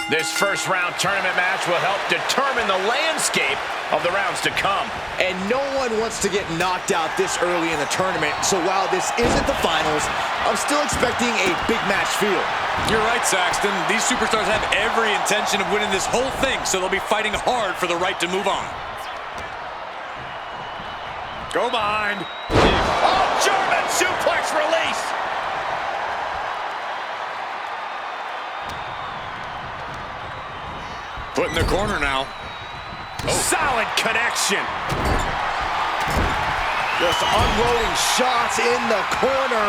This first round tournament match will help determine the landscape of the rounds to come. And no one wants to get knocked out this early in the tournament, so while this isn't the finals, I'm still expecting a big match feel. You're right, Saxton. These superstars have every intention of winning this whole thing, so they'll be fighting hard for the right to move on. Go behind. Oh, German suplex release. Put in the corner now. Oh. Solid connection. Just unloading shots in the corner.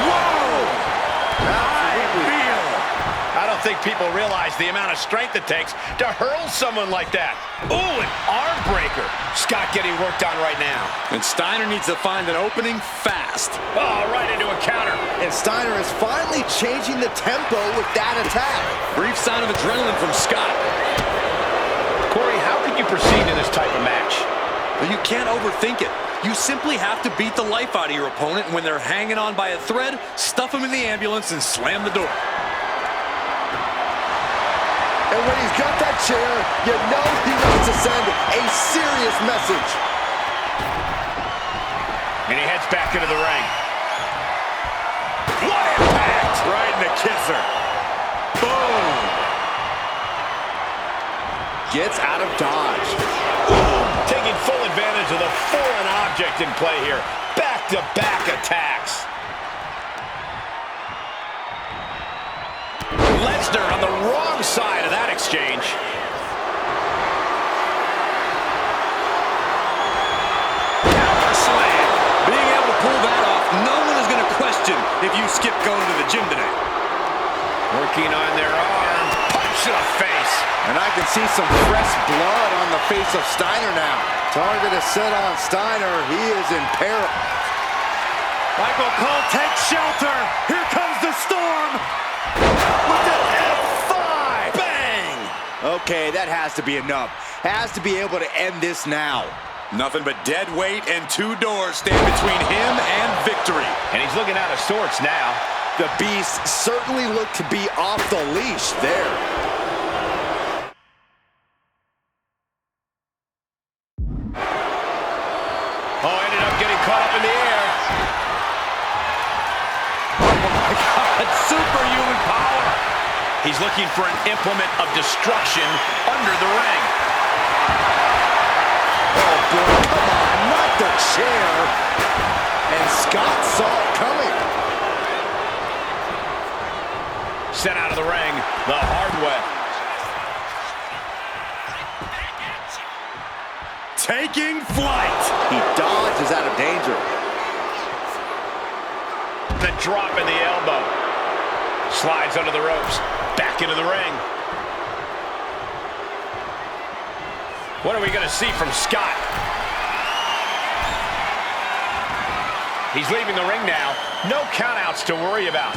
Whoa! I don't think people realize the amount of strength it takes to hurl someone like that. Ooh, an arm breaker. Scott getting worked on right now. And Steiner needs to find an opening fast. Oh, right into a counter. And Steiner is finally changing the tempo with that attack. Brief sign of adrenaline from Scott. Corey, how could you proceed in this type of match? Well, you can't overthink it. You simply have to beat the life out of your opponent, and when they're hanging on by a thread, stuff them in the ambulance and slam the door. And when he's got that chair, you know he wants to send a serious message. And he heads back into the ring. What impact! Right in the kisser. Boom! Gets out of dodge. Taking full advantage of the foreign object in play here. Back-to-back attacks. Lesnar on the wrong side of that exchange. Power slam. Being able to pull that off, no one is going to question if you skip going to the gym today. Working on their arm. Punch to the face. And I can see some fresh blood on the face of Steiner now. Target is set on Steiner. He is in peril. Michael Cole takes shelter. Here comes the storm. With the F5. Bang. Okay, that has to be enough. Has to be able to end this now. Nothing but dead weight and two doors stand between him and victory. And he's looking out of sorts now. The Beast certainly looked to be off the leash there. Oh, ended up getting caught up in the air. Oh, my God. Superhuman power. He's looking for an implement of destruction under the ring. Oh, boy, come on, not the chair. And Scott saw it coming. Sent out of the ring the hard way. Taking flight. He dodges out of danger. The drop in the elbow. Slides under the ropes. Back into the ring. What are we going to see from Scott? He's leaving the ring now. No countouts to worry about.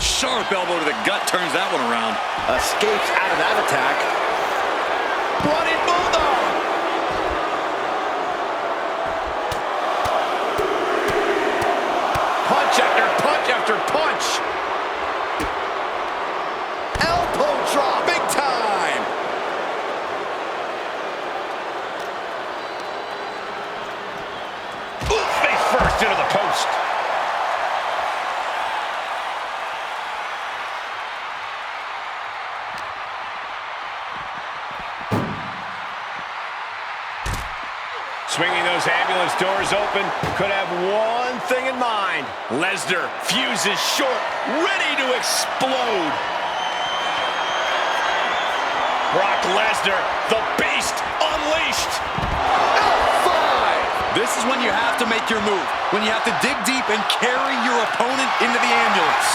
Sharp elbow to the gut turns that one around. Escapes out of that attack. Running Bulldog. Punch after punch after punch. Elbow drop, big time. Ooh, face first into the post. Swinging those ambulance doors open, could have one thing in mind. Lesnar fuses short, ready to explode. Brock Lesnar, the Beast, unleashed. F5. This is when you have to make your move. When you have to dig deep and carry your opponent into the ambulance.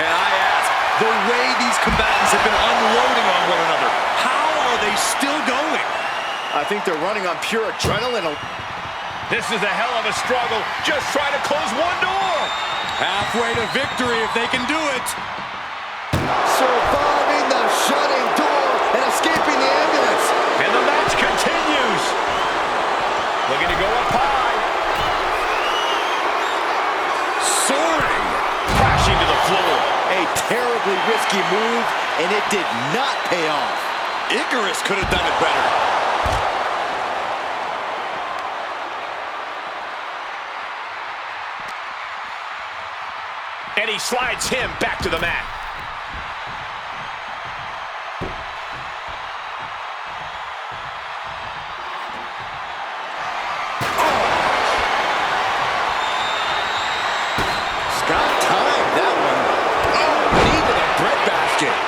And I ask, the way these combatants have been unloading on one another, how are they still going? I think they're running on pure adrenaline. This is a hell of a struggle, just trying to close one door. Halfway to victory if they can do it. Surviving the shutting door and escaping the ambulance. And the match continues. Looking to go up high. Soaring. Crashing to the floor. risky move, and it did not pay off. Icarus could have done it better. And he slides him back to the mat.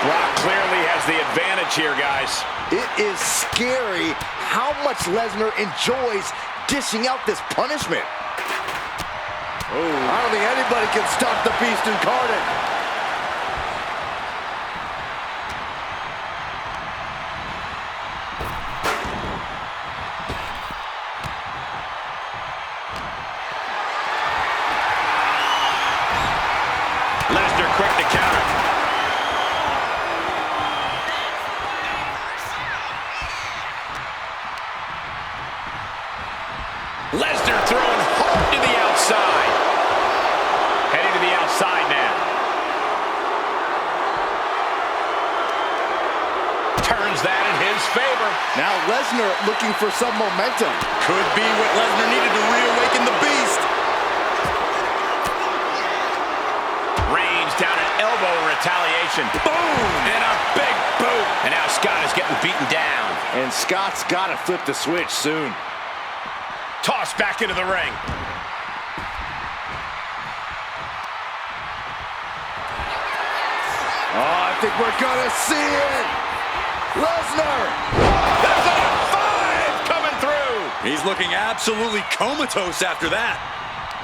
Brock clearly has the advantage here, guys. It is scary how much Lesnar enjoys dishing out this punishment. Oh, I don't think anybody can stop the beast incarnate. Lesnar quick to counter. Lesnar throwing hard to the outside. Heading to the outside now. Turns that in his favor. Now Lesnar looking for some momentum. Could be what Lesnar needed to reawaken the beast. Reigns down an elbow in retaliation. Boom! And a big boot. And now Scott is getting beaten down. And Scott's got to flip the switch soon. Tossed back into the ring. Oh, I think we're gonna see it. Lesnar! There's a 5 coming through. He's looking absolutely comatose after that.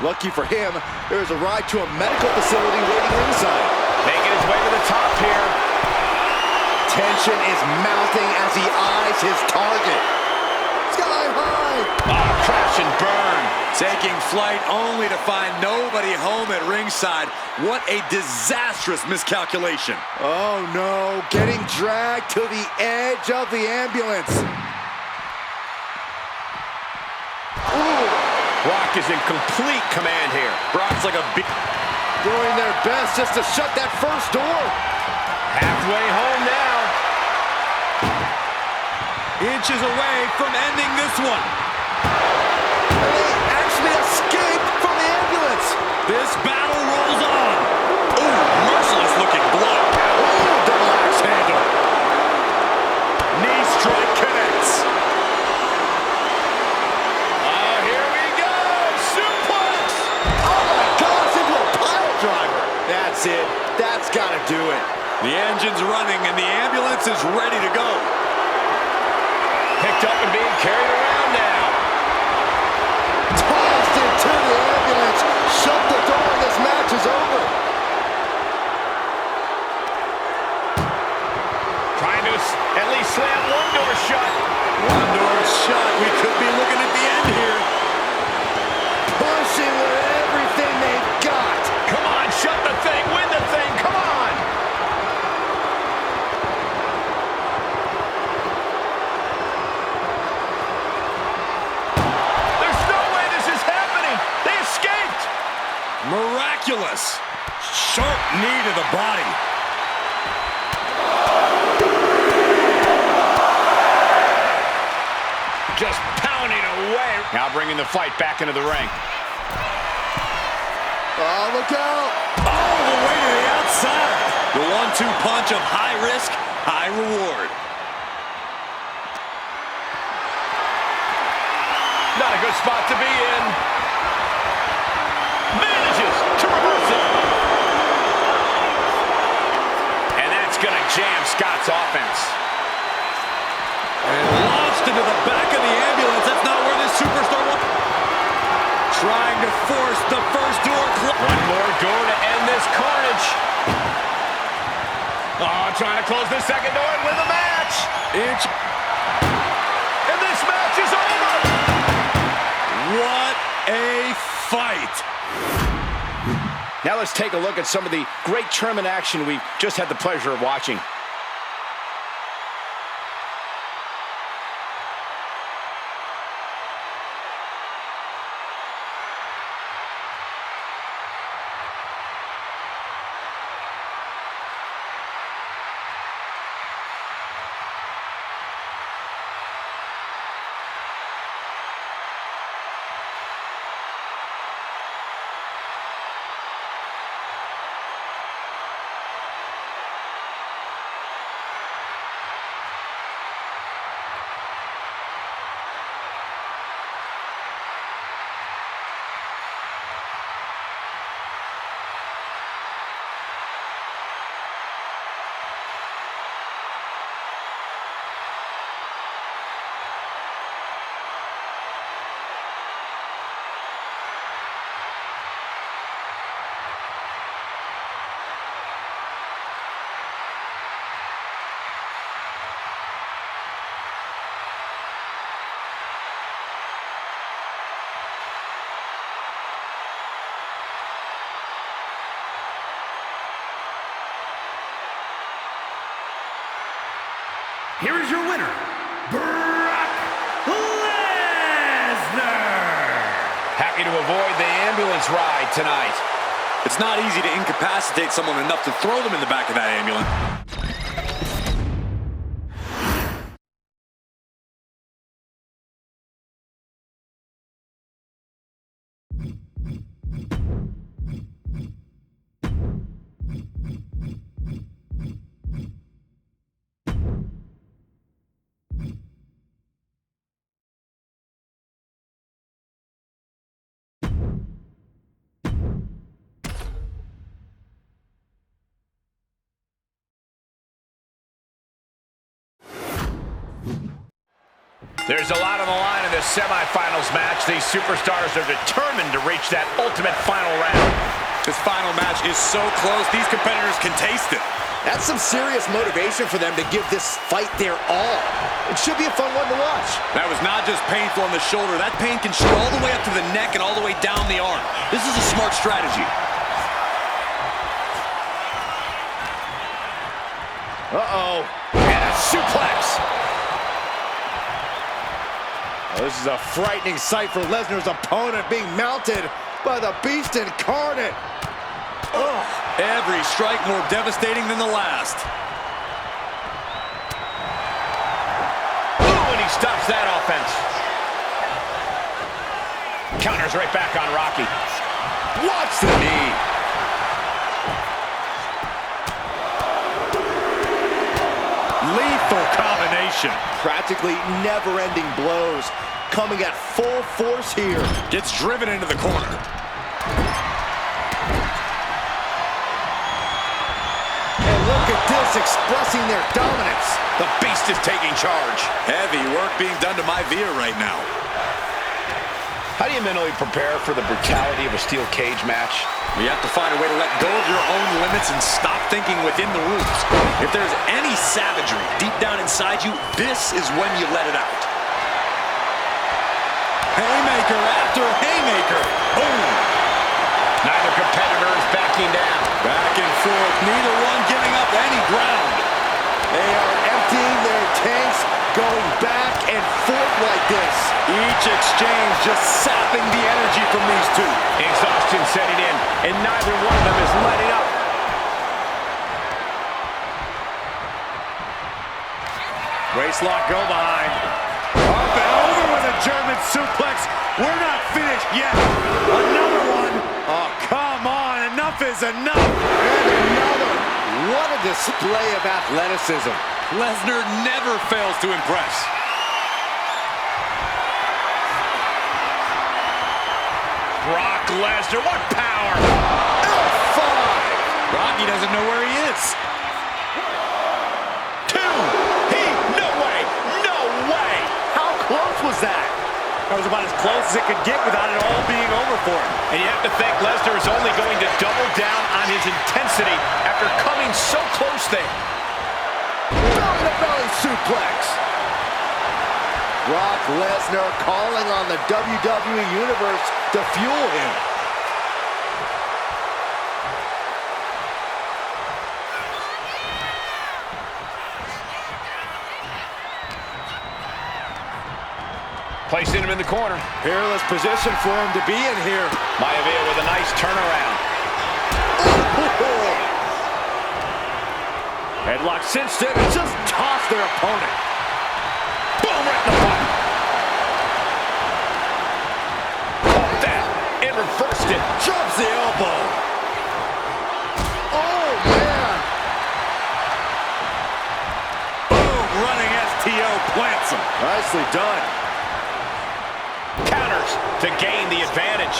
Lucky for him, there's a ride to a medical facility waiting ringside. Making his way to the top here. Tension is mounting as he eyes his target. Sky high! Oh, crash and burn. Taking flight only to find nobody home at ringside. What a disastrous miscalculation. Oh no, getting dragged to the edge of the ambulance. Ooh. Brock is in complete command here. Brock's like a big... Doing their best just to shut that first door. Halfway home now. Inches away from ending this one. They actually escaped from the ambulance. This battle rolls on. Ooh, merciless looking blow. Ooh, double axe handle. Knee strike connects. Oh, here we go. Suplex. Oh my gosh, into a pile driver. That's it. That's got to do it. The engine's running and the ambulance is ready to go. Picked up and being carried around now. Tossed into the ambulance. Shut the door. This match is over. Trying to at least slam one door shut. One door shut. We could be looking at the end here. Pushing with everything they've got. Come on, shut the thing, win the thing, come on. There's no way this is happening. They escaped. Miraculous. Sharp knee to the body. Just pounding away. Now bringing the fight back into the ring. Oh, look out. All the way to the outside. The 1-2 punch of high risk, high reward. Not a good spot to be in. Manages to reverse it. And that's going to jam Scott's offense. And launched into the back of the ambulance. That's not where this superstar wants. Trying to force the first door closed. One more door to end this carnage. Oh, trying to close the second door and win the match. And this match is over. What a fight. Now let's take a look at some of the great tournament action we just had the pleasure of watching. here is your winner, Brock Lesnar. Happy to avoid the ambulance ride tonight. It's not easy to incapacitate someone enough to throw them in the back of that ambulance. There's a lot on the line in this semifinals match. These superstars are determined to reach that ultimate final round. This final match is so close, these competitors can taste it. That's some serious motivation for them to give this fight their all. It should be a fun one to watch. That was not just painful on the shoulder. That pain can shoot all the way up to the neck and all the way down the arm. This is a smart strategy. Uh-oh. And a suplex. This is a frightening sight for Lesnar's opponent, being mounted by the Beast incarnate. Ugh. Every strike more devastating than the last. Ooh, and he stops that offense. Counters right back on Rocky. Watch the knee. Lethal combination. Practically never-ending blows coming at full force here. Gets driven into the corner. And look at this, expressing their dominance. The Beast is taking charge. Heavy work being done to my Veer right now. How do you mentally prepare for the brutality of a steel cage match? You have to find a way to let go of your own limits and stop thinking within the rules. If there's any savagery deep down inside you, this is when you let it out. Haymaker after haymaker. Boom. Neither competitor is backing down. Back and forth, neither one giving up any ground. They are emptying their tanks, going back and forth like this. Each exchange just sapping the energy from these two. Exhaustion setting in, and neither one of them is letting up. Waistlock go behind. Up and over with a German suplex. We're not finished yet. Another one. Oh, come on. Enough is enough. And another. What a display of athleticism. Lesnar never fails to impress. Brock Lesnar, what power! F5. Rocky doesn't know where he is. No way! No way! How close was that? That was about as close as it could get without it all being over for him. And you have to think Lesnar is only going to double down on his intensity after coming so close there. Belly-to-belly suplex. Brock Lesnar calling on the WWE Universe to fuel him. Placing him in the corner. Peerless position for him to be in here. Maivia with a nice turnaround. Headlock cinched in and just tossed their opponent. Boom, right in the butt. Caught that and reversed it. Drops the elbow. Oh, man. Boom, running STO plants him. Nicely done. Counters to gain the advantage.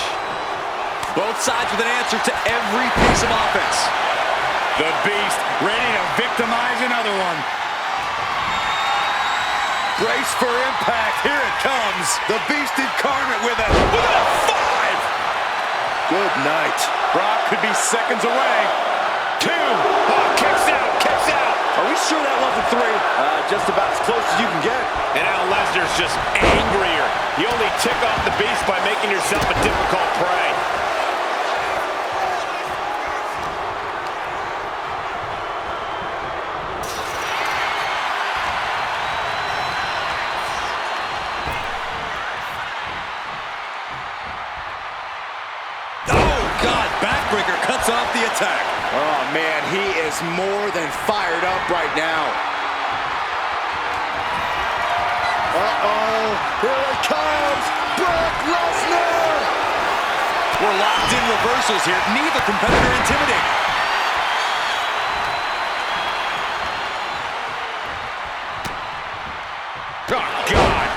Both sides with an answer to every piece of offense. The Beast ready to victimize another one. Brace for impact. Here it comes. The Beast incarnate with a 5. Good night. Brock could be seconds away. 2. Oh, kicks out, kicks out. Are we sure that wasn't 3? Just about as close as you can get. And now Lesnar's just angrier. You only tick off the Beast by making yourself a difficult prey. Backbreaker cuts off the attack. Oh, man, he is more than fired up right now. Uh-oh, here it comes, Brock Lesnar! We're locked in reversals here. Neither competitor intimidating. Oh, God.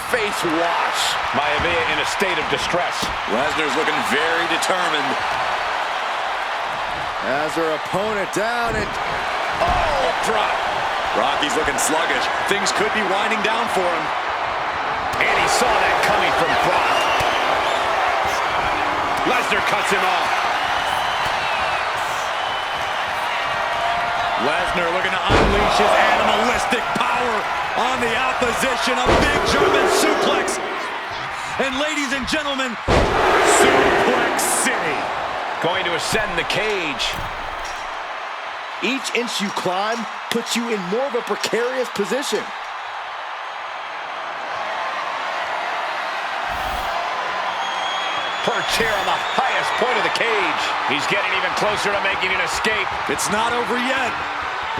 Face wash. Maivia in a state of distress. Lesnar's looking very determined. Has her opponent down and... Oh, drop. Rocky's looking sluggish. Things could be winding down for him. And he saw that coming from Brock. Lesnar cuts him off. Lesnar looking to unleash his animalistic power on the opposition. A big German suplex. And ladies and gentlemen, Suplex City. Going to ascend the cage. Each inch you climb puts you in more of a precarious position. Perched here on the highest point of the cage. He's getting even closer to making an escape. It's not over yet.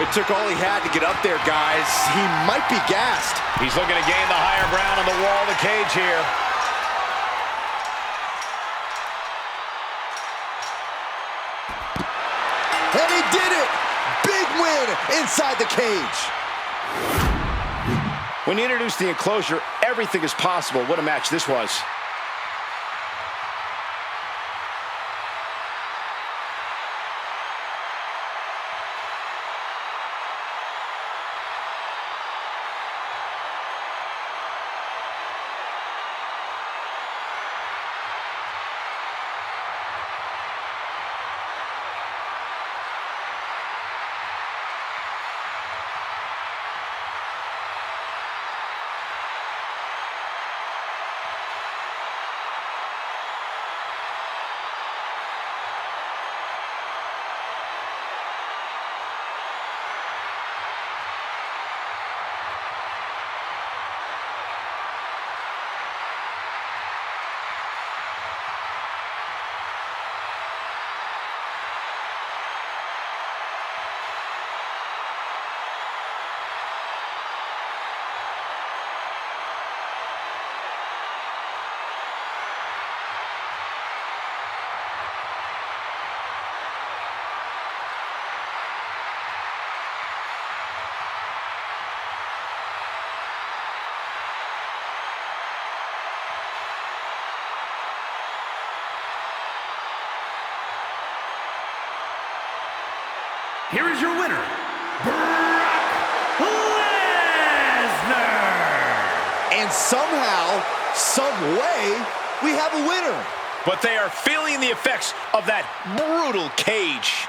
It took all he had to get up there, guys. He might be gassed. He's looking to gain the higher ground on the wall of the cage here. And he did it! Big win inside the cage. When you introduce the enclosure, everything is possible. What a match this was. Here is your winner, Brock Lesnar! And somehow, some way, we have a winner. But they are feeling the effects of that brutal cage.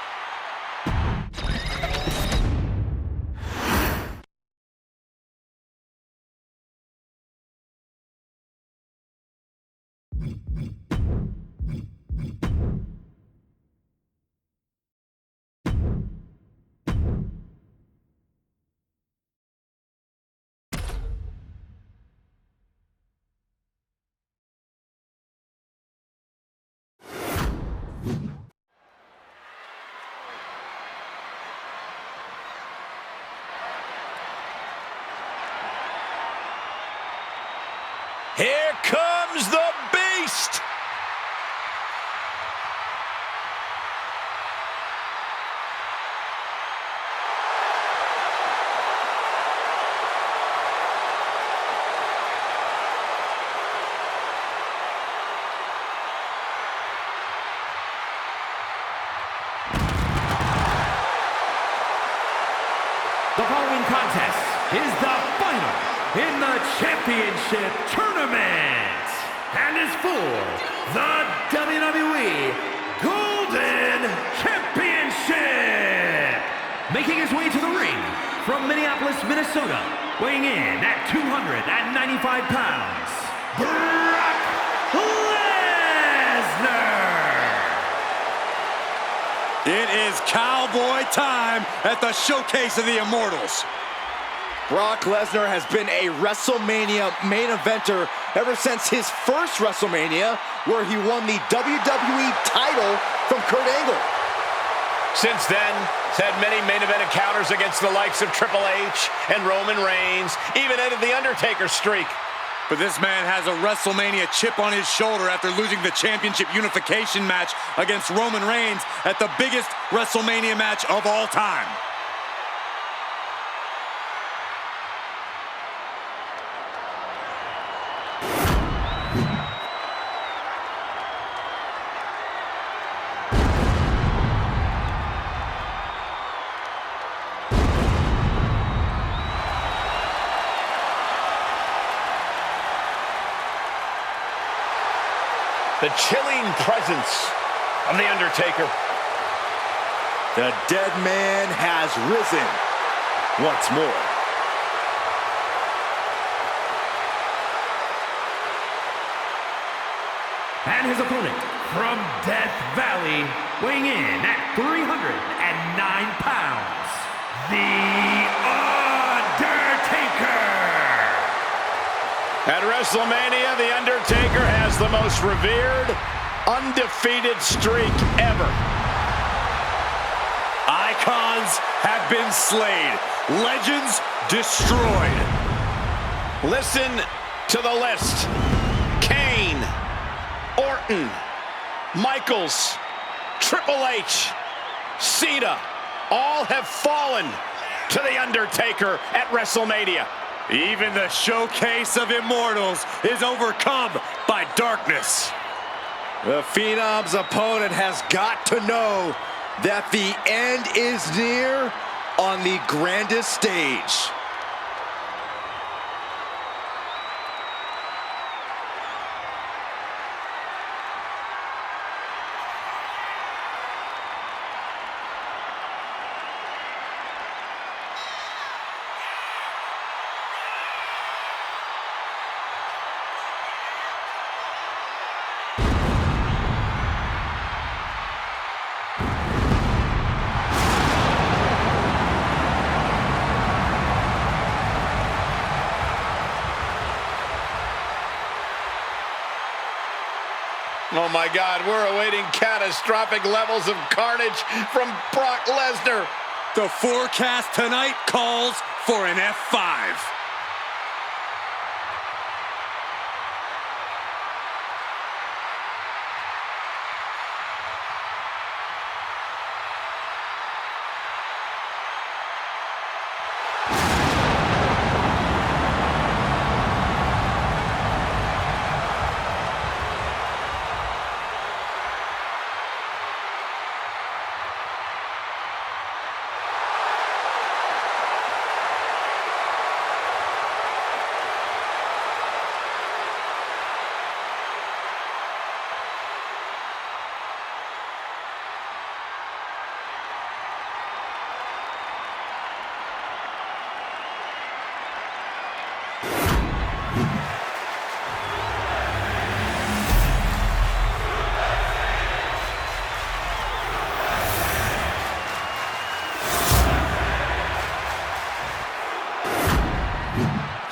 Here comes the Beast! The following contest is the final in the championship tournament and is for the WWE Golden Championship. Making his way to the ring from Minneapolis, Minnesota, weighing in at 295 pounds, Brock Lesnar. It is cowboy time at the Showcase of the Immortals. Brock Lesnar has been a WrestleMania main eventer ever since his first WrestleMania, where he won the WWE title from Kurt Angle. Since then, he's had many main event encounters against the likes of Triple H and Roman Reigns, even ended the Undertaker's streak. But this man has a WrestleMania chip on his shoulder after losing the championship unification match against Roman Reigns at the biggest WrestleMania match of all time. The chilling presence of The Undertaker. The dead man has risen once more. And his opponent from Death Valley, weighing in at 309 pounds, The Undertaker. At WrestleMania, The Undertaker has the most revered, undefeated streak ever. Icons have been slain. Legends destroyed. Listen to the list. Kane, Orton, Michaels, Triple H, Cena, all have fallen to The Undertaker at WrestleMania. Even the showcase of immortals is overcome by darkness. The Phenom's opponent has got to know that the end is near on the grandest stage. Oh my God, we're awaiting catastrophic levels of carnage from Brock Lesnar. The forecast tonight calls for an F5.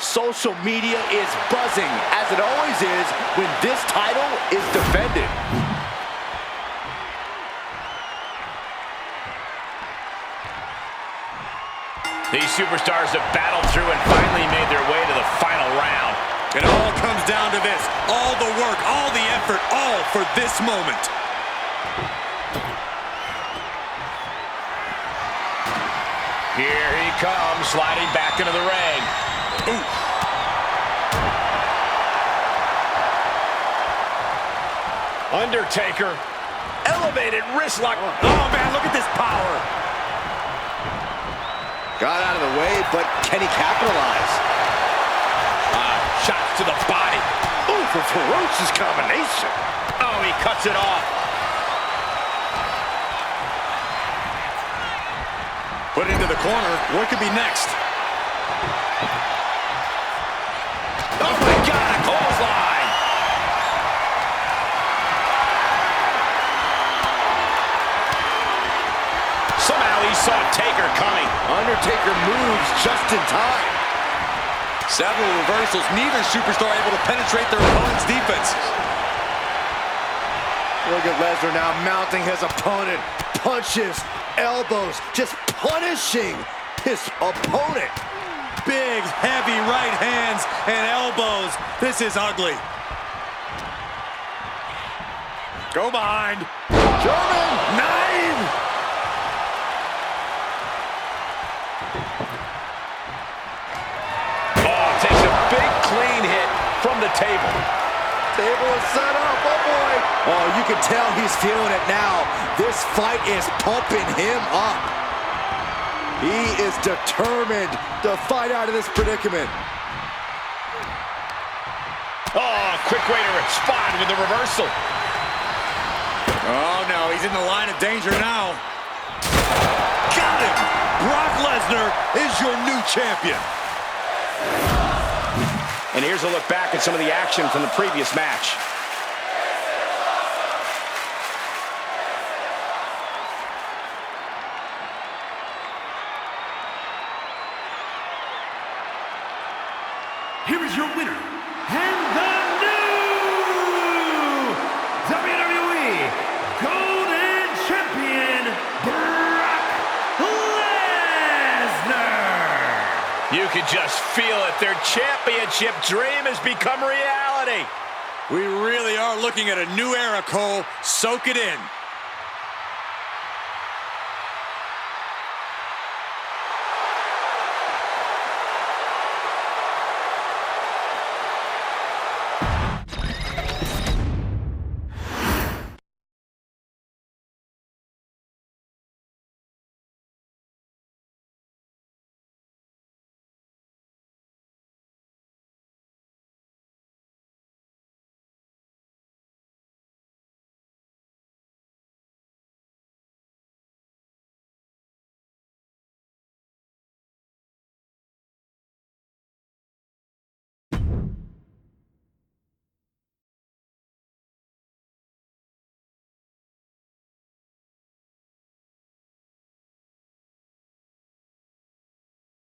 Social media is buzzing, as it always is when this title is defended. These superstars have battled through and finally made their way to the final round. It all comes down to this. All the work, all the effort, all for this moment. Here he comes, sliding back into the ring. Ooh. Undertaker, elevated wrist lock. Oh man, look at this power. Got out of the way, but can he capitalize? Shots to the body. Ooh, for ferocious combination. Oh, he cuts it off. Put into the corner. What could be next? Oh my God, a clothesline. Somehow he saw Taker coming. Undertaker moves just in time. Several reversals, neither superstar able to penetrate their opponent's defenses. Look at Lesnar now mounting his opponent. Punches, elbows, just punishing his opponent. Big, heavy right hands and elbows. This is ugly. Go behind. German 9. Oh, takes a big clean hit from the table. Table is set up, oh boy. Oh, you can tell he's feeling it now. This fight is pumping him up. He is determined to fight out of this predicament. Oh, quick way to respond with the reversal. Oh no, he's in the line of danger now. Got him! Brock Lesnar is your new champion. And here's a look back at some of the action from the previous match. Here is your winner, and the new WWE Golden Champion, Brock Lesnar. You can just feel it. Their championship dream has become reality. We really are looking at a new era, Cole. Soak it in.